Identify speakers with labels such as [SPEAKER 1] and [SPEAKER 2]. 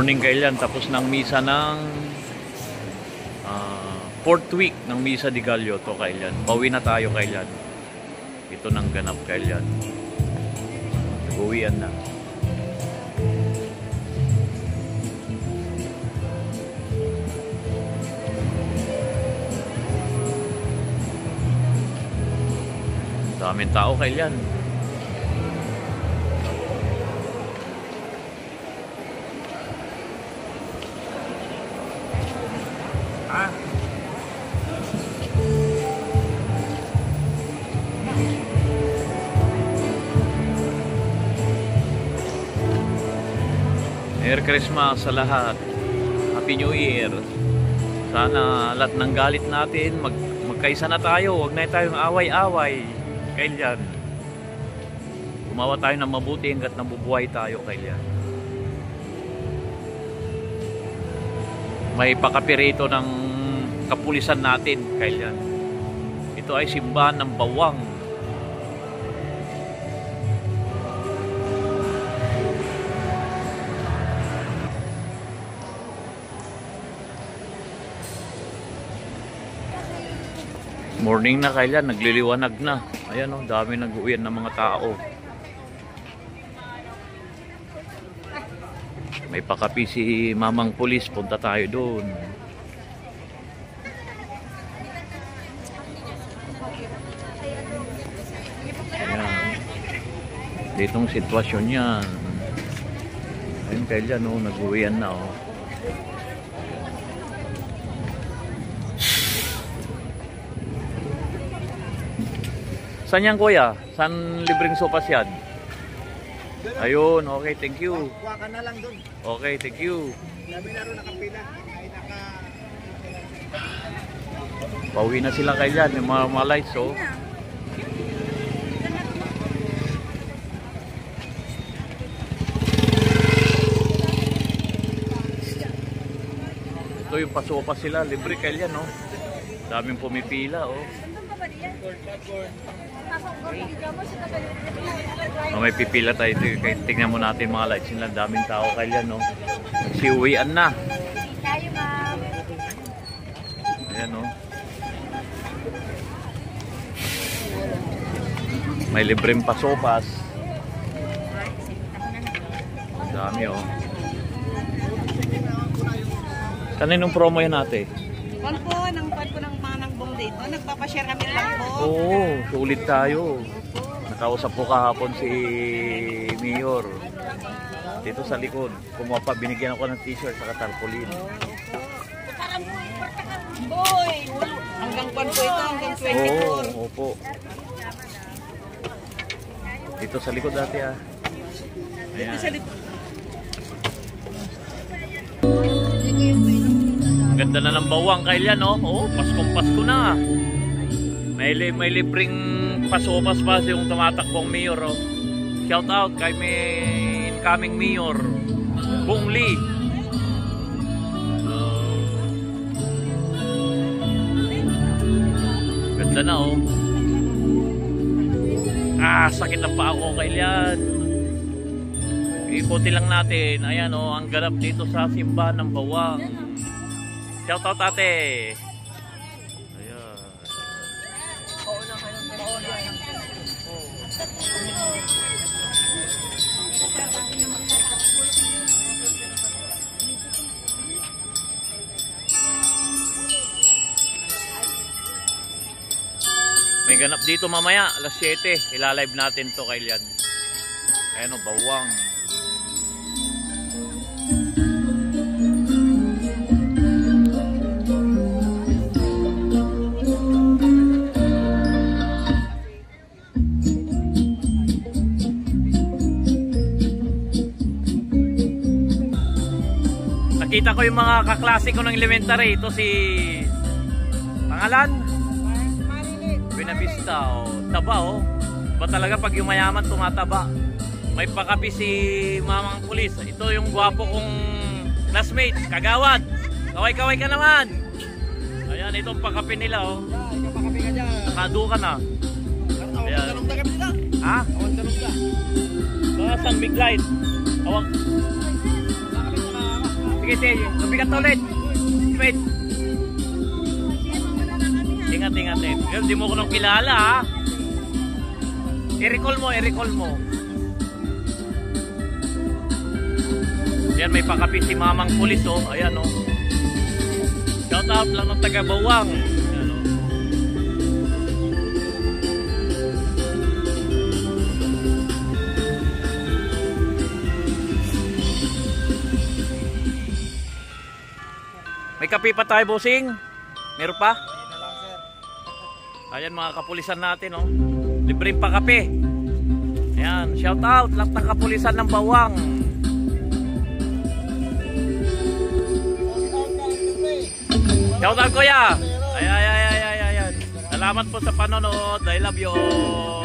[SPEAKER 1] morning kailan, tapos ng misa ng 4th week ng Misa de Gallo to kailan. Pauwi na tayo kailan. Ito nang ganap kailan. Uwian na. Daming tao kailan. Merry Christmas sa lahat. Happy New Year. Sana lahat ng galit natin magkaisa na tayo. Huwag na tayong away-away. Kailan. Gumawa tayo ng mabuti hanggat nabubuhay tayo kailan. May pakapirito ng kapulisan natin kailan. Ito ay simbahan ng bawang. Morning na kailan, nagliliwanag na. Ayan o, dami nag-uwian ng mga tao. May pakapi si mamang pulis, punta tayo doon. Ayan. Ditong sitwasyon yan. Ayun kailan o, nag-uwian na o. Saan yan kuya? Saan libreng sopas yan? Ayun, okay, thank you.
[SPEAKER 2] Kuha ka na lang doon.
[SPEAKER 1] Okay, thank you.
[SPEAKER 2] Dami na rin nakapila.
[SPEAKER 1] Pauwi na sila kailan, yung mga lights, oh. Ito yung pasopas sila, libre kailan, oh. Daming pumipila, oh. May pipila tayo ito. Tingnan mo natin mga lights nila. Daming tao kailan, no? Nagsiuwian na. Ayan, no? May libreng pasopas. Dami, oh. Kaninong promo yan ate?
[SPEAKER 3] Pan po, ng manangbong dito. Nagpapashare kami lang po.
[SPEAKER 1] Oo, sulit tayo. Nakausap po kahapon si Mayor. Dito sa likod. Kumuha pa, binigyan ako ng t-shirt sa tarpaulin.
[SPEAKER 3] Boy, hanggang pan po ito, hanggang 24.
[SPEAKER 1] Oo, opo. Dito sa likod dati ah. Ayan.
[SPEAKER 3] Dito sa likod.
[SPEAKER 1] Ganda na ng bawang kailan, no? Oh, Paskong-Pasko na. May libreng pasopas pa yung tumatakbong mayor, oh. Shout out kay may incoming mayor, Bong Lee. Ganda na, oh. Sakit na pa ako kailan. Ikuti lang natin. Ayan, oh, ang ganap dito sa simbahan ng bawang. Shout out ate. Ayan. May ganap dito mamaya, alas 7. Ilalive natin to kailan. Ayan o, bawang. Nakita ko yung mga kaklase ko ng elementary. Ito si pangalan? Buenavista. Oh. Taba, oh. Ba talaga pag yung mayaman tumataba. May pakapi si mamang pulis. Ito yung gwapo kong classmate, Kagawad. Kaway-kaway ka naman. Ayan, itong pakapi nila, oh.
[SPEAKER 2] Ikaw pakapi ka dyan.
[SPEAKER 1] Nakado ka na. Ayan.
[SPEAKER 2] Awan ka nung ka.
[SPEAKER 1] Ha?
[SPEAKER 2] Awan ka nung ka.
[SPEAKER 1] Mga San Big Light. Awang. Sige, sige. Mabigat na ulit. Wait. Ingat, ingat eh. Hindi mo ko nang kilala ha. I-recall mo, i-recall mo. Yan, may pakapi si mamang pulis oh. Ayan oh. Shout out lang ng taga Bawang. Ayan oh. May kape pa tayo, bossing? Meron pa? Ayan mga kapulisan natin oh. Libreng pa kape. Ayan, shout out lahat ng kapulisan ng Bawang. Shout out kuya. Ay. Salamat po sa panonood. I love you all.